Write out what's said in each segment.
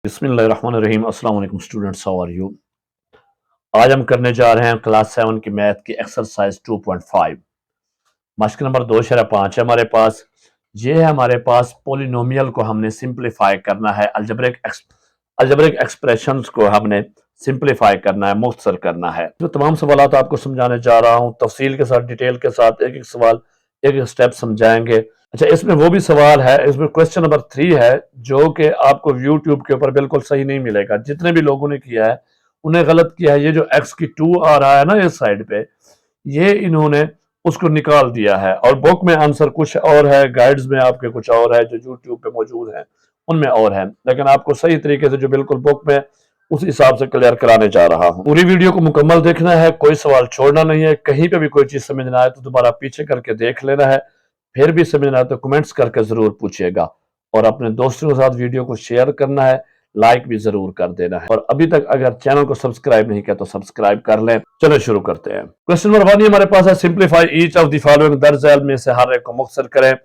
बिस्मिल्लाहिर्रहमानिर्रहीम। अस्सलाम वालेकुम स्टूडेंट्स, हाउ आर यू। आज हम करने जा रहे हैं क्लास 7 की मैथ की एक्सरसाइज 2.5। मश्क नंबर 2/5 है हमारे पास। ये है हमारे पास पोलिनोमियल को हमने सिंप्लीफाई करना है, अलजेब्रिक एक्सप्रेशंस को हमने सिंप्लीफाई करना है, मुख्तसर करना है। तो तमाम सवाल आपको समझाने जा रहा हूँ तफसील के साथ, डिटेल के साथ, एक एक सवाल एक एक स्टेप समझाएंगे। अच्छा, इसमें वो भी सवाल है, इसमें क्वेश्चन नंबर 3 है जो कि आपको यूट्यूब के ऊपर बिल्कुल सही नहीं मिलेगा। जितने भी लोगों ने किया है उन्हें गलत किया है। ये जो एक्स की 2 आ रहा है ना इस साइड पे, ये इन्होंने उसको निकाल दिया है और बुक में आंसर कुछ और है, गाइड्स में आपके कुछ और है, जो यूट्यूब पे मौजूद है उनमें और है। लेकिन आपको सही तरीके से जो बिल्कुल बुक में उस हिसाब से क्लियर कराने जा रहा हूँ। पूरी वीडियो को मुकम्मल देखना है, कोई सवाल छोड़ना नहीं है। कहीं पे भी कोई चीज समझ ना आए तो दोबारा पीछे करके देख लेना है। फिर भी समझ ना आए तो कमेंट्स करके जरूर पूछिएगा और अपने दोस्तों के साथ वीडियो को शेयर करना है, लाइक भी जरूर कर देना है। और अभी तक अगर चैनल को सब्सक्राइब नहीं किया तो सब्सक्राइब कर लें। चलो शुरू करते हैं। क्वेश्चन नंबर 1 हमारे पास है, simplify each of the following, दर्ज झेल में से हर एक को मुख्तसर करें।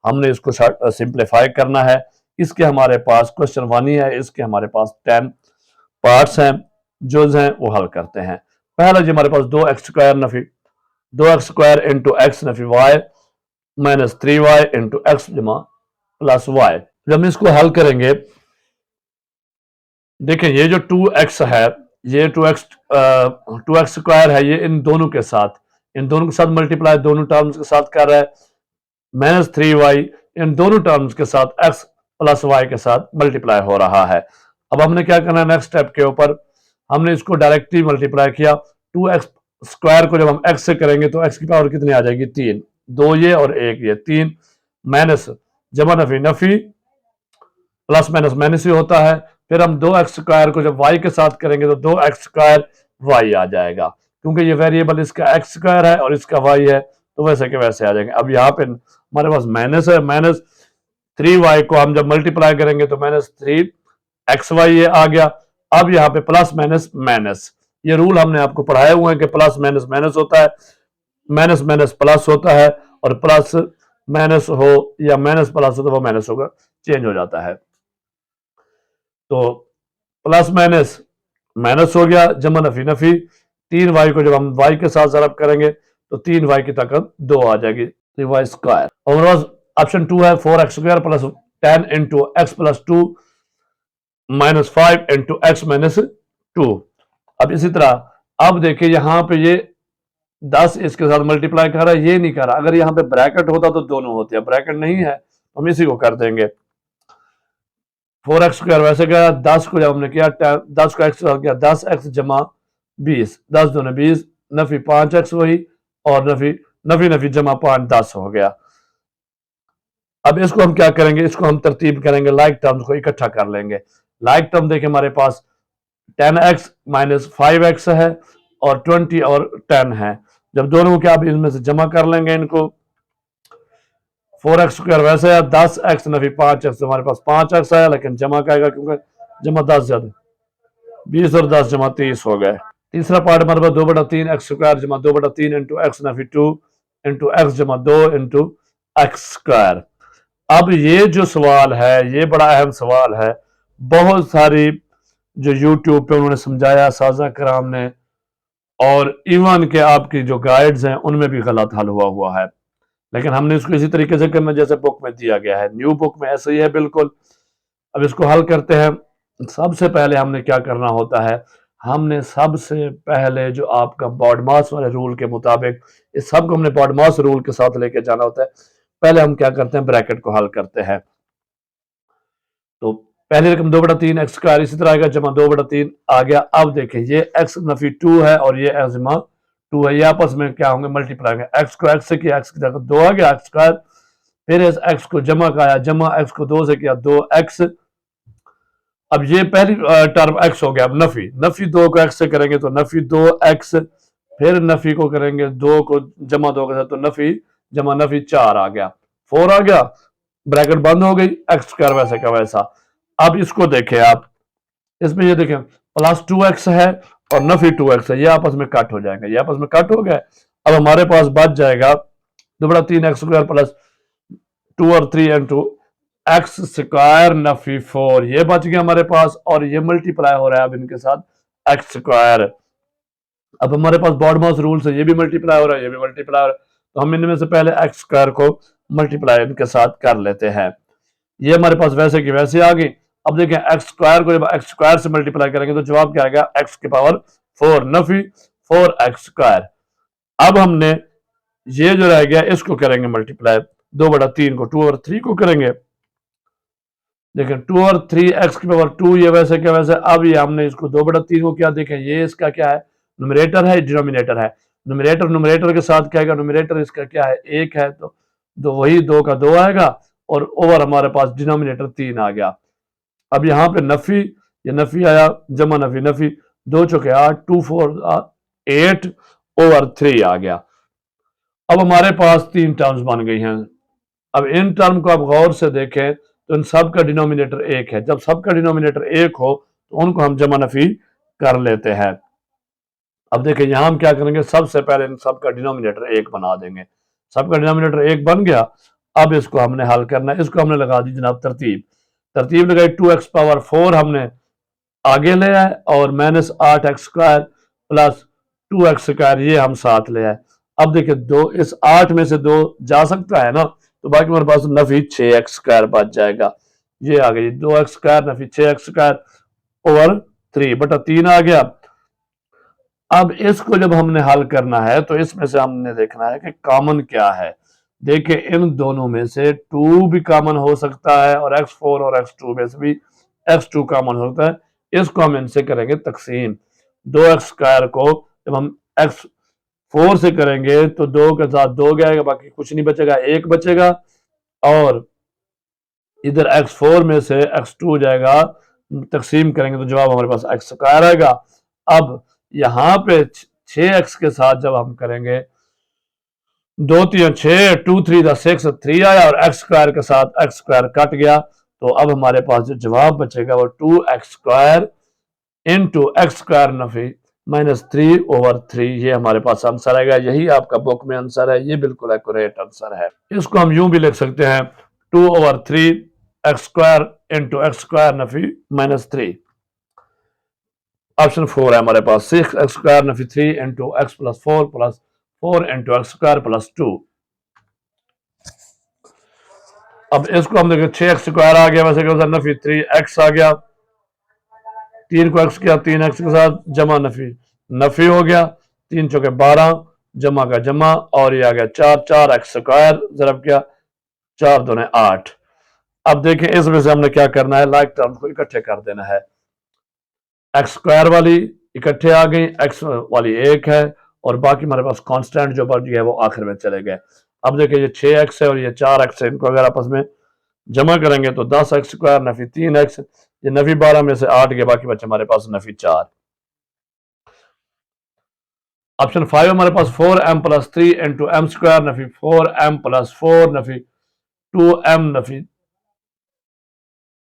हमने इसको सिंप्लीफाई करना है। इसके हमारे पास क्वेश्चन 1 ही है, इसके हमारे पास 10 पार्ट्स हैं, जो हैं वो हल करते हैं। पहला जी हमारे पास 2x² नफी 2x² इंटू एक्स नफी वाई माइनस 3y इंटू एक्स जमा प्लस वाई। जब हम इसको हल करेंगे, देखें ये जो 2x है, ये 2x² है, ये इन दोनों के साथ मल्टीप्लाई दोनों टर्म्स के साथ कर रहा है। माइनस 3y इन दोनों टर्म्स के साथ x प्लस वाई के साथ मल्टीप्लाई हो रहा है। अब हमने क्या करना है, नेक्स्ट स्टेप के ऊपर हमने इसको डायरेक्टली मल्टीप्लाई किया। 2x² को जब हम x से करेंगे तो x की पावर कितनी आ जाएगी, 3। 2 ये और 1 ये, 3 माइनस जमा नफी नफी प्लस माइनस माइनस ही होता है। फिर हम 2x² को जब y के साथ करेंगे तो 2x² y आ जाएगा, क्योंकि ये वेरिएबल इसका x² है और इसका y है, तो वैसे के वैसे आ जाएंगे। अब यहाँ पे हमारे पास माइनस है, माइनस 3y को हम जब मल्टीप्लाई करेंगे तो माइनस 3xy ये आ गया। अब यहाँ पे प्लस माइनस माइनस, ये रूल हमने आपको पढ़ाए हुए हैं कि प्लस माइनस माइनस होता है, माइनस माइनस प्लस होता है, और प्लस माइनस हो या माइनस प्लस हो तो वो माइनस होगा, चेंज हो जाता है। तो प्लस माइनस माइनस हो गया, जमा नफी नफी। 3y को जब हम y के साथ ज़रब करेंगे तो 3y की ताकत 2 आ जाएगी, 3y²। और ऑप्शन 2 है 4x² plus 10 into x plus 2 minus 5 into x minus 2। अब इसी तरह अब देखिए यहाँ पे ये 10 इसके साथ मल्टीप्लाई कर रहा है, ये नहीं कर रहा। अगर यहाँ पे ब्रैकेट होता तो दोनों होते हैं, ब्रैकेट नहीं है, हम इसी को कर देंगे। 4x² वैसे गया, 10 को जब हमने किया 10 को x किया 10x जमा 20, 10 दूने 20, नफी 5x वही, और नफी नफी नफी जमा 5 10 हो गया। अब इसको हम क्या करेंगे, इसको हम तरतीब करेंगे, लाइक टर्म्स को इकट्ठा कर लेंगे। लाइक टर्म देखिए हमारे पास 10x माइनस 5x है और 20 और 10 है। जब दोनों को क्या आप इनमें से जमा कर लेंगे इनको, 4x² वैसे है, 10x नफी 5x, हमारे पास 5x है, लेकिन जमा क्या आएगा क्योंकि जमा 10 ज्यादा 20 और 10 जमा 30 हो गए। तीसरा पार्ट हमारे पास 2/3 x² जमा 2/3 into X Nafi 2 into X जमा 2 इंटू x²। अब ये जो सवाल है ये बड़ा अहम सवाल है। बहुत सारी जो यूट्यूब पे उन्होंने समझाया साजा कराम ने, और इवन के आपकी जो गाइड्स हैं उनमें भी गलत हल हुआ है, लेकिन हमने इसको इसी तरीके से करना जैसे बुक में दिया गया है। न्यू बुक में ऐसे ही है बिल्कुल। अब इसको हल करते हैं। सबसे पहले हमने क्या करना होता है, हमने सबसे पहले जो आपका बॉडमास वाले रूल के मुताबिक, इस सब को हमने बॉडमास रूल के साथ लेके जाना होता है। पहले हम क्या करते हैं, ब्रैकेट को हल करते हैं। तो पहली रकम 2/3 x², इसी तरह आएगा जमा 2/3 आ गया। अब देखें ये x नफी 2 है और ये x जमा 2 है, ये आपस में क्या होंगे, मल्टीप्लाई होंगे। x को x से किया, x की जगह 2 आ गया x²। फिर इस x को जमा का आया, जमा x को 2 से किया 2x। अब ये पहली टर्म x हो गया। अब नफी नफी 2 को x से करेंगे तो नफी 2x, फिर नफी को करेंगे 2 को जमा 2 के साथ तो नफी जमा नफी 4 आ गया, 4 आ गया, ब्रैकेट बंद हो गई, x² वैसे का वैसा। अब इसको देखें आप, इसमें ये देखें प्लस 2x है और नफी 2x है, ये आपस में कट हो जाएंगे, ये आपस में कट हो गए। अब हमारे पास बच जाएगा 2/3 x² प्लस 2 और 3 इंटू एक्स स्क्वायर नफी 4 ये बच गया हमारे पास, और ये मल्टीप्लाई हो रहा है अब इनके साथ एक्स स्क्वायर। अब हमारे पास बॉडमास रूल से ये भी मल्टीप्लाई हो रहा है, ये भी मल्टीप्लाई हो रहा है, तो हम इनमें से पहले एक्स स्क्वायर को मल्टीप्लाई इनके साथ कर लेते हैं। ये हमारे पास वैसे की वैसे आ गई। अब देखें एक्स स्क्वायर को जब एक्स स्क्वायर से मल्टीप्लाई करेंगे तो जवाब क्या आएगा, एक्स की पावर 4 नफी 4 एक्स स्क्वायर। अब हमने ये जो रह गया इसको करेंगे मल्टीप्लाई, 2/3 को 2/3 को करेंगे। देखें 2/3 एक्स की पावर 2, ये वैसे क्या वैसे। अब ये हमने इसको 2/3 को क्या, देखें ये इसका क्या है, न्यूमरेटर है, डिनोमिनेटर है। न्यूमरेटर के साथ क्या आएगा, न्यूमरेटर इसका क्या है 1 है, तो वही 2 का 2 आएगा, और ओवर हमारे पास डिनोमिनेटर 3 आ गया। अब यहाँ पे नफी, ये नफी आया, जमा नफी, नफी 2 चौके 8, 2 4 8 ओवर 3 आ गया। अब हमारे पास 3 टर्म्स बन गई हैं। अब इन टर्म को आप गौर से देखें तो इन सब का डिनोमिनेटर 1 है। जब सबका डिनोमिनेटर 1 हो तो उनको हम जमा नफी कर लेते हैं। अब देखें यहां हम क्या करेंगे, सबसे पहले इन सब का डिनोमिनेटर 1 बना देंगे। सबका डिनोमिनेटर 1 बन गया। अब इसको हमने हल करना है, इसको हमने लगा दी जनाब तरतीब। तरतीब लगाई 2x पावर 4 हमने आगे ले आए, और minus 8x square plus 2x square ये हम साथ ले आए। अब देखिए दो, इस 8 में से 2 जा सकता है ना, तो बाकी हमारे पास नफी 6x स्क्वायर बच जाएगा। ये आ गई 2x square Nafi 6x square over 3/3 आ गया। अब इसको जब हमने हल करना है तो इसमें से हमने देखना है कि कॉमन क्या है। देखिए इन दोनों में से 2 भी कॉमन हो सकता है, और x4 और x2 में से भी x2 कॉमन होता है। इसको हम इनसे करेंगे तकसीम। 2x स्क्वायर को जब हम x4 से करेंगे तो 2 के साथ 2 गएगा, बाकी कुछ नहीं बचेगा, 1 बचेगा, और इधर x4 में से x2 जाएगा, तकसीम करेंगे तो जवाब हमारे पास x स्क्वायर आएगा। अब यहां पे 6x के साथ जब हम करेंगे, 2 3 6, 2 3 6 3 आया, और एक्स स्क्वायर के साथ एक्स स्क्वायर कट गया, तो अब हमारे पास जो जवाब बचेगा वो 2x square into x square Nafi -3/3 ये हमारे पास आंसर आएगा। यही आपका बुक में आंसर है, ये बिल्कुल एक्यूरेट आंसर है। इसको हम यूं भी लिख सकते हैं 2/3 x square into x square Nafi -3। Option 4 है हमारे पास 6x square Nafi 3 into x plus 4 plus 4 into x square plus 2। अब इसको हम देखें 6x स्क्वायर आ गया, वैसे क्या नफी 3x आ गया, 3 को x किया, 3x के साथ जमा नफी, नफी हो गया, 3 चौके 12 जमा का जमा, और ये आ गया 4 4x स्क्वायर जरब किया 4 दूने 8। अब देखें इसमें से हमने क्या करना है, लाइक टर्म को इकट्ठे कर देना है। एक्स स्क्वायर वाली इकट्ठे आ गई, एक्स वाली 1 है, और बाकी हमारे पास कांस्टेंट जो बच गया वो आखिर में चले गए। अब देखिए ये 6x है और ये 4x है, इनको अगर आपस में जमा करेंगे तो 10x स्क्वायर नफी 3x, ये नफी 12 में से 8 के, बाकी बचे हमारे पास नफी 4। ऑप्शन 5 हमारे पास 4m plus 3 into M square नफी 4m प्लस 4 नफी 2m नफी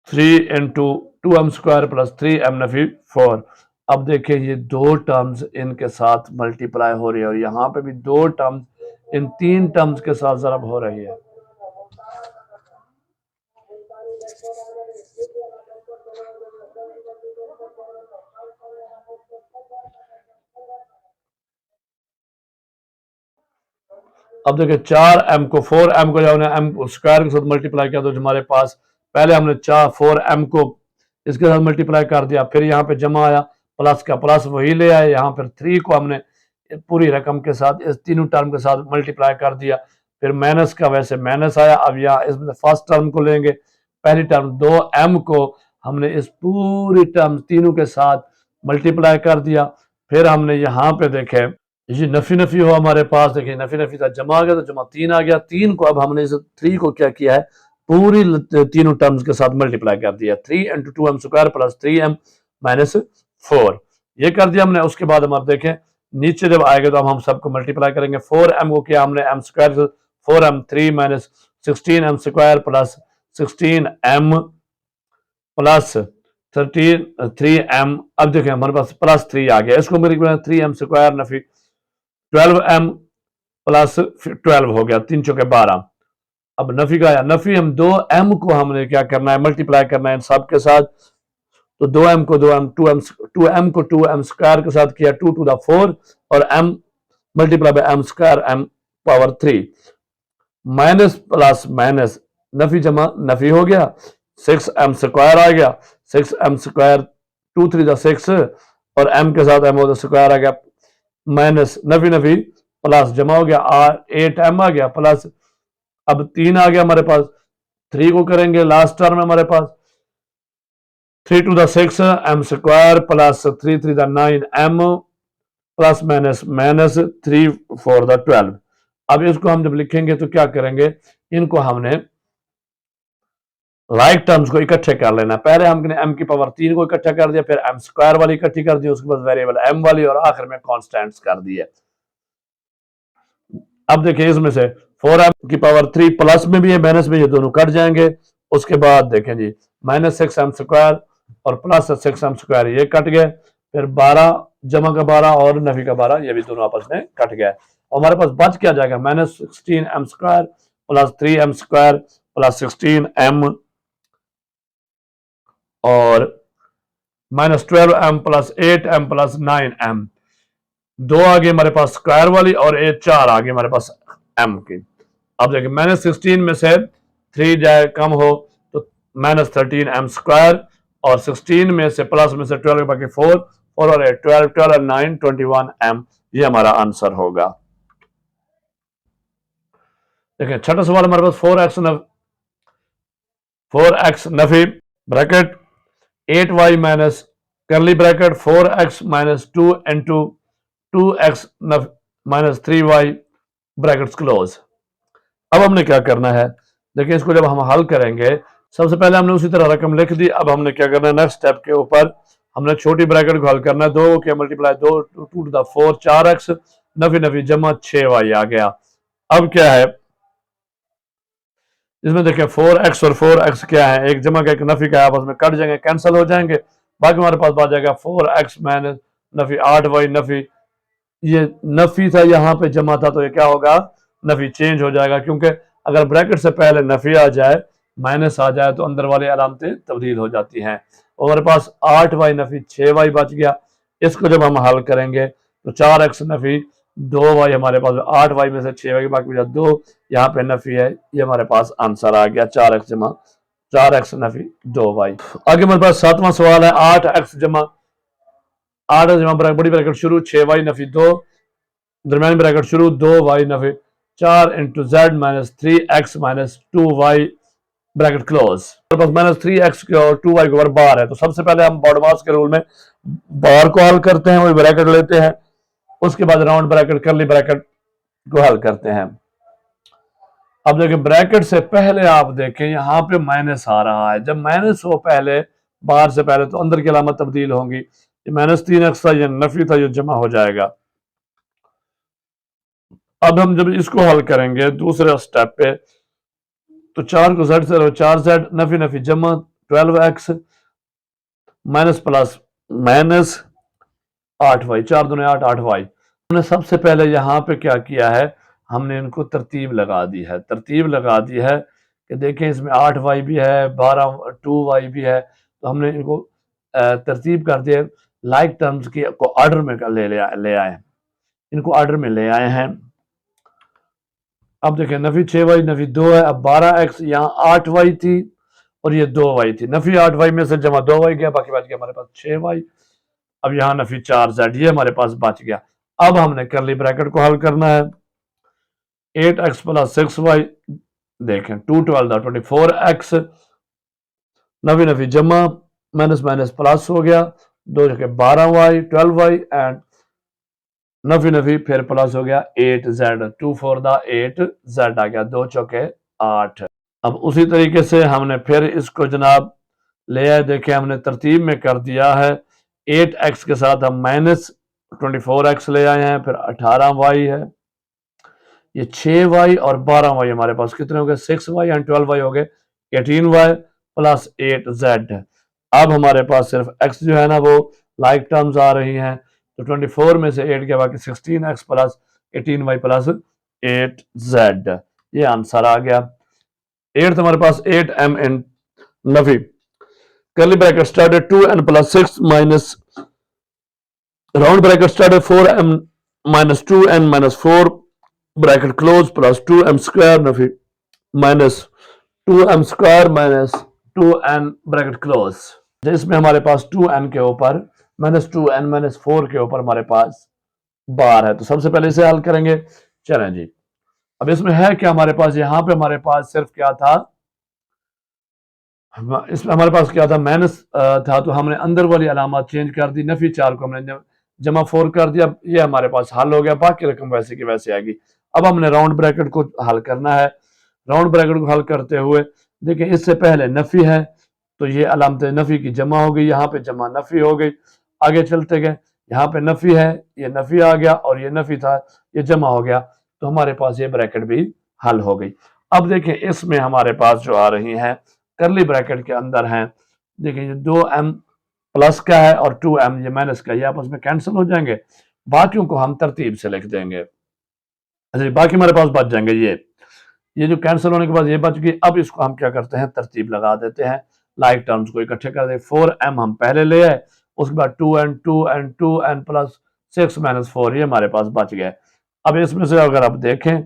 3 into 2m square plus 3m नफी 4। अब देखिए ये 2 टर्म्स इनके साथ मल्टीप्लाई हो रही है, और यहाँ पे भी 2 टर्म्स इन 3 टर्म्स के साथ ज़रब हो रही है। अब देखिए 4m को 4m को जब हमने m स्क्वायर के साथ मल्टीप्लाई किया तो हमारे पास पहले हमने 4m को इसके साथ मल्टीप्लाई कर दिया, फिर यहाँ पे जमा आया, प्लस का प्लस वही ले आए, यहाँ पर 3 को हमने पूरी रकम के साथ इस तीनों टर्म के साथ मल्टीप्लाई कर दिया, फिर माइनस का वैसे माइनस आया। अब यहाँ इसमें फर्स्ट टर्म को लेंगे, पहली टर्म 2m को हमने इस पूरी टर्म तीनों के साथ मल्टीप्लाई कर दिया, फिर हमने यहाँ पे देखे ये नफी नफी हो हमारे पास, देखिए नफी नफी था जमा आ गया, तो जमा 3 आ गया, 3 को अब हमने इस 3 को क्या किया है, पूरी तीनों टर्म्स के साथ मल्टीप्लाई कर दिया, 3 into 2m square plus 3m minus 4 ये कर दिया हमने। उसके बाद हम अब देखें नीचे जब आएगा तो हम सबको मल्टीप्लाई करेंगे। 4m को किया हमने m square 4m 3 minus 16m square plus 16m plus 3m। अब देखें हमारे पास प्लस 3 आ गया, इसको मेरे 3m square Nafi 12m plus 12 हो गया, 3 चौके 12, अब नफी का आया, नफी हम 2m को हमने क्या करना है, मल्टीप्लाई करना है इन सब के साथ। तो 2m को 2m 2m को 2m स्क्वायर के साथ किया 2 टू द 4 और m multiply by m square m power 3 minus plus minus Nafi जमा नफी हो गया, 6m स्क्वायर आ गया, 6m स्क्वायर 2 3 द 6 और m के साथ m स्क्वायर आ गया, माइनस नफी नफी प्लस जमा हो गया 8m आ गया प्लस, अब 3 आ गया हमारे पास, 3 को करेंगे लास्ट टर्म हमारे पास 3 to the 6 m square plus 3 3 the 9 m plus minus minus 3 4 the 12। अब इसको हम जब लिखेंगे तो क्या करेंगे, इनको हमने लाइक टर्म्स को इकट्ठे कर लेना। पहले हमने m की पावर 3 को इकट्ठा कर दिया, फिर m स्क्वायर वाली इकट्ठी कर दी, उसके बाद वेरिएबल m वाली और आखिर में कांस्टेंट्स कर दिए। अब देखिए इसमें से 4m की पावर 3 प्लस में भी है माइनस में, ये दोनों कट जाएंगे। उसके बाद देखें जी माइनस 6m स्क्वायर और प्लस 6m स्क्वायर ये कट गए, फिर 12 जमा का 12 और नफी का 12 ये भी दोनों आपस में कट गए। और हमारे पास बच क्या जाएगा, minus 16m square plus 3m square plus 16m और minus 12m plus 8m plus 9m, 2 आ गई हमारे पास स्क्वायर वाली और 4 आ गई हमारे पास m की। अब देखिए माइनस 16 में से 3 जाए कम हो तो माइनस 13m स्क्वायर और 16 में से प्लस में से 12 बाकी 4 और 8 12 12 और 9 21m, ये हमारा आंसर होगा। देखिए छठा सवाल हमारे पास 4x Nafi bracket 8y minus करली bracket 4x minus 2 into 2x minus 3y brackets close. अब हमने क्या करना है, देखिए इसको जब हम हल करेंगे सबसे पहले हमने उसी तरह रकम लिख दी। अब हमने क्या करना है, नेक्स्ट स्टेप के ऊपर हमने छोटी ब्रैकेट को हल करना है, 2 के मल्टीप्लाई 2 2 टू द 4 4x नफी नफी जमा 6y आ गया। अब क्या है इसमें देखिए 4x और 4x क्या है, एक जमा का एक नफी का आपस में कट जाएंगे कैंसिल हो जाएंगे, बाकी हमारे पास आ जाएगा 4x minus Nafi 8y Nafi, ये नफी था यहाँ पे जमा था तो ये क्या होगा नफी चेंज हो जाएगा, क्योंकि अगर ब्रैकेट से पहले नफी आ जाए माइनस आ जाए तो अंदर वाली अलामतें तब्दील हो जाती हैं। और हमारे पास 8y नफी 6y बच गया। इसको जब हम हल करेंगे तो 4x नफी 2y हमारे पास 8y में से 6y बाकी बचा 2, यहाँ पे नफी है, ये हमारे पास आंसर आ गया 4x जमा 4x नफी 2y। आगे हमारे पास सातवां सवाल है 8x जमा 8 जमा बड़ी ब्रैकेट शुरू 6y नफी 2 दरमियानी ब्रैकेट शुरू 2y Nafi 4 into Z minus 3x minus 2y bracket close. Minus 3x और 2y के ऊपर बार है, तो सबसे पहले हम बॉडमास के रूल में बार को हल करते हैं, वही ब्रैकेट लेते हैं, उसके बाद राउंड ब्रैकेट करली ब्रैकेट को हल करते हैं। अब देखिए ब्रैकेट से पहले आप देखें यहाँ पे माइनस आ रहा है, जब माइनस हो पहले बार से पहले तो अंदर की अलामत तब्दील होंगी, माइनस 3x था ये नफी था ये जमा हो जाएगा। अब हम जब इसको हल करेंगे दूसरे स्टेप पे तो 4 को z से 4z नफी नफी जमा 12x minus plus minus 8y 4 दूने 8 8y। हमने सबसे पहले यहाँ पे क्या किया है, हमने इनको तरतीब लगा दी है, तरतीब लगा दी है कि देखें इसमें 8y भी है 12 2y भी है, तो हमने इनको तरतीब कर दिया लाइक टर्म्स की को ऑर्डर में ले आए, इनको ऑर्डर में ले आए हैं। अब देखें नफी 6y नफी 2 है, अब 12x यहाँ 8y थी और ये 2y थी, नफी 8y में से जमा 2y गया, बाकी बच गया हमारे पास 6y। अब यहाँ नफी 4z ये हमारे पास बच गया। अब हमने करली ब्रैकेट को हल करना है 8x प्लस 6y देखें 2 12 24x नफी नफी जमा माइनस माइनस प्लस हो गया 2 जगह 12y 12y and Nafi Nafi फिर प्लस हो गया 8z 2 4 द 8z आ गया 2 चौके 8। अब उसी तरीके से हमने फिर इसको जनाब ले आए, देखे हमने तरतीब में कर दिया है 8x के साथ हम माइनस 24x ले आए हैं, फिर 18y है, ये 6y और 12y हमारे पास कितने हो गए 6y एंड 12y हो गए 18y प्लस 8z। अब हमारे पास सिर्फ x जो है ना वो लाइक टर्म्स आ रही हैं, तो 24 में से 8 के बाकी 16x plus 18y plus 8z, ये आंसर आ गया। 8 हमारे पास 8m इन Nafi curly bracket started 2n plus 6 minus round bracket started 4m minus 2n minus 4 bracket close plus 2m square Nafi minus 2m square minus 2n bracket close। इसमें हमारे पास 2n के ऊपर minus 2n minus 4 के ऊपर हमारे पास बार है, तो सबसे पहले इसे हल करेंगे। चलें जी, अब इसमें है क्या हमारे पास, यहाँ पे हमारे पास सिर्फ क्या था, इसमें हमारे पास क्या था, माइनस था, तो हमने अंदर वाली अलामत चेंज कर दी, नफी 4 को हमने जमा 4 कर दिया, ये हमारे पास हल हो गया, बाकी रकम वैसे की वैसे आएगी। अब हमने राउंड ब्रैकेट को हल करना है। राउंड ब्रैकेट को हल करते हुए देखिए, इससे पहले नफी है तो ये अलामत नफी की जमा हो गई, यहाँ पे जमा नफी हो गई, आगे चलते गए, यहाँ पे नफी है, ये नफी आ गया और ये नफी था, ये जमा हो गया, तो हमारे पास ये ब्रैकेट भी हल हो गई। अब देखिए इसमें हमारे पास जो आ रही है करली ब्रैकेट के अंदर हैं, देखिए 2m प्लस का है और 2m ये माइनस का, ये आपस में कैंसिल हो जाएंगे, बाकियों को हम तरतीब से लिख देंगे। अच्छा, बाकी हमारे पास बच जाएंगे ये जो कैंसिल होने के बाद ये बच गई। अब इसको हम क्या करते हैं, तरतीब लगा देते हैं, लाइक टर्म्स को इकट्ठे कर दें। 4m हम पहले ले आए, उसके बाद 2n प्लस 6 माइनस 4 ये हमारे पास बच गए। अब इसमें से अगर आप देखें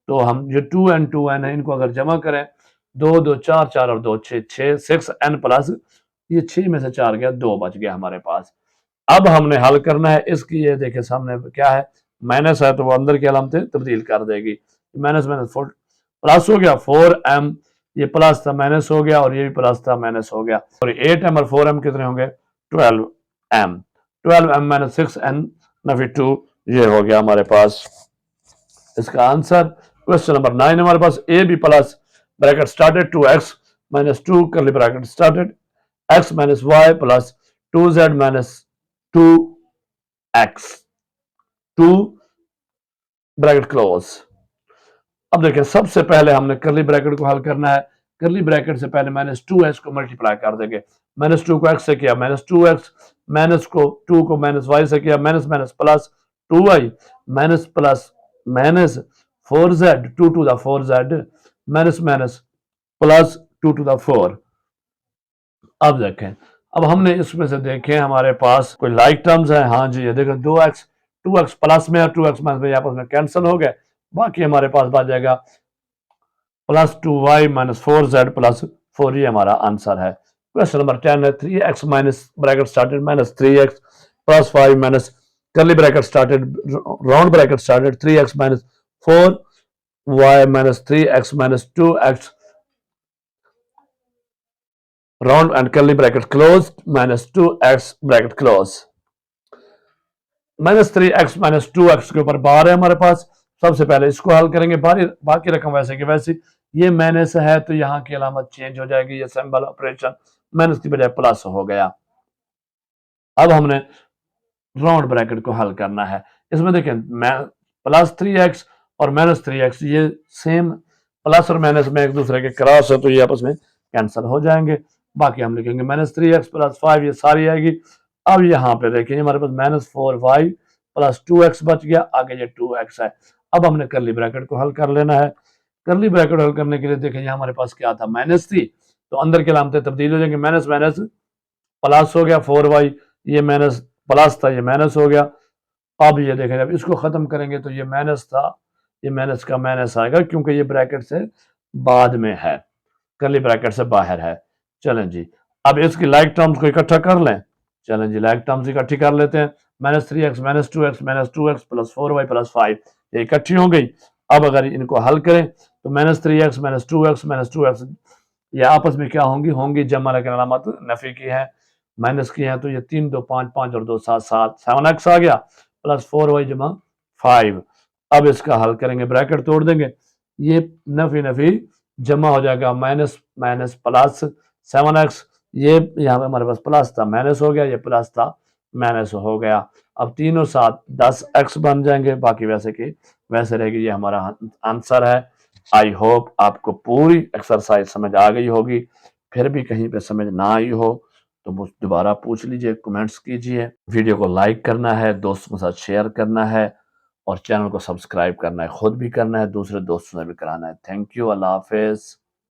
तो हम जो 2n है इनको अगर जमा करें, 2 2 4 4 और 2 6 6 6n प्लस ये 6 में से 4 गया, 2 बच गया हमारे पास। अब हमने हल करना है इसकी, ये देखे सामने क्या है, माइनस है तो वो अंदर की अलामतें तब्दील कर देगी, माइनस माइनस 4 प्लस हो गया, 4m ये प्लस था माइनस हो गया और ये भी प्लस था माइनस हो गया, और 8m और 4m कितने होंगे, 12m 12m minus 6n Nafi 2, ये हो गया हमारे पास इसका आंसर। क्वेश्चन नंबर 9 हमारे पास A B plus bracket started 2x minus 2 curly bracket started x minus y plus 2z minus 2x 2 bracket close. अब देखिए सबसे पहले हमने करली ब्रैकेट को हल करना है। करली ब्रैकेट से पहले माइनस 2x को मल्टीप्लाई कर देंगे, माइनस 2 को x से किया माइनस 2x, माइनस को 2 को माइनस y से किया minus minus plus 2y minus plus minus 4z 2 to the 4z minus minus plus 2 to the 4। अब देखें, अब हमने इसमें से देखें हमारे पास कोई लाइक टर्म्स है, हाँ जी ये देखो 2x प्लस में और 2x माइनस में आपस में कैंसिल हो गए, बाकी हमारे पास बच जाएगा plus 2y minus 4z plus 4, ये हमारा आंसर है। क्वेश्चन नंबर 10 है 3x minus bracket started minus 3x plus 5 minus करली bracket started round bracket started 3x minus 4y minus 3x minus 2x round and करली bracket close minus 2x bracket close. Minus 3x minus 2x के ऊपर बार है हमारे पास, सबसे पहले इसको हल करेंगे, बाकी रकम वैसे की वैसी, ये माइनस है तो यहाँ की अलामत चेंज हो जाएगी, ये सिंबल ऑपरेशन माइनस की बजाय प्लस हो गया। अब हमने राउंड ब्रैकेट को हल करना है, इसमें देखें प्लस 3x और माइनस 3x ये सेम प्लस और माइनस में एक दूसरे के क्रॉस है तो ये आपस में कैंसिल हो जाएंगे, बाकी हम लिखेंगे माइनस 3x प्लस 5 ये सारी आएगी। अब यहाँ पे देखिए हमारे पास माइनस 4y प्लस 2x बच गया, आगे ये 2x है। अब हमने करली ब्रैकेट को हल कर लेना है। करली ब्रैकेट हल करने के लिए देखें यहाँ हमारे पास क्या था, माइनस थी तो अंदर की अलामतें तब्दील हो जाएंगी, माइनस माइनस प्लस हो गया, 4y ये माइनस प्लस था ये माइनस हो गया। अब ये देखें जब इसको खत्म करेंगे तो ये माइनस था, ये माइनस का माइनस आएगा क्योंकि ये ब्रैकेट से बाद में है, करली ब्रैकेट से बाहर है। चलें जी, अब इसकी लाइक टर्म्स को इकट्ठा कर लें। चलें जी, लाइक टर्म्स इकट्ठी कर लेते हैं, minus 3x minus 2x plus 4y plus 5 ये इकट्ठी हो गई। अब अगर इनको हल करें तो माइनस 3x माइनस 2x ये आपस में क्या होंगी जमा, लेकिन अलामत नफी की है, माइनस की है, तो ये 3 2 5 5 और 2 7 7 7x आ गया प्लस 4y जमा 5। अब इसका हल करेंगे, ब्रैकेट तोड़ देंगे, ये नफी नफी जमा हो जाएगा, माइनस माइनस प्लस 7x, ये यहाँ पे हमारे पास प्लस था माइनस हो गया, ये प्लस था माइनस हो गया। अब 3 और 7 10x बन जाएंगे, बाकी वैसे की वैसे रहेगी, ये हमारा आंसर है। आई होप आपको पूरी एक्सरसाइज समझ आ गई होगी, फिर भी कहीं पे समझ ना आई हो तो मुझ दोबारा पूछ लीजिए, कमेंट्स कीजिए, वीडियो को लाइक करना है, दोस्तों के साथ शेयर करना है और चैनल को सब्सक्राइब करना है, खुद भी करना है, दूसरे दोस्तों से भी कराना है। Thank you, Allah Hafiz.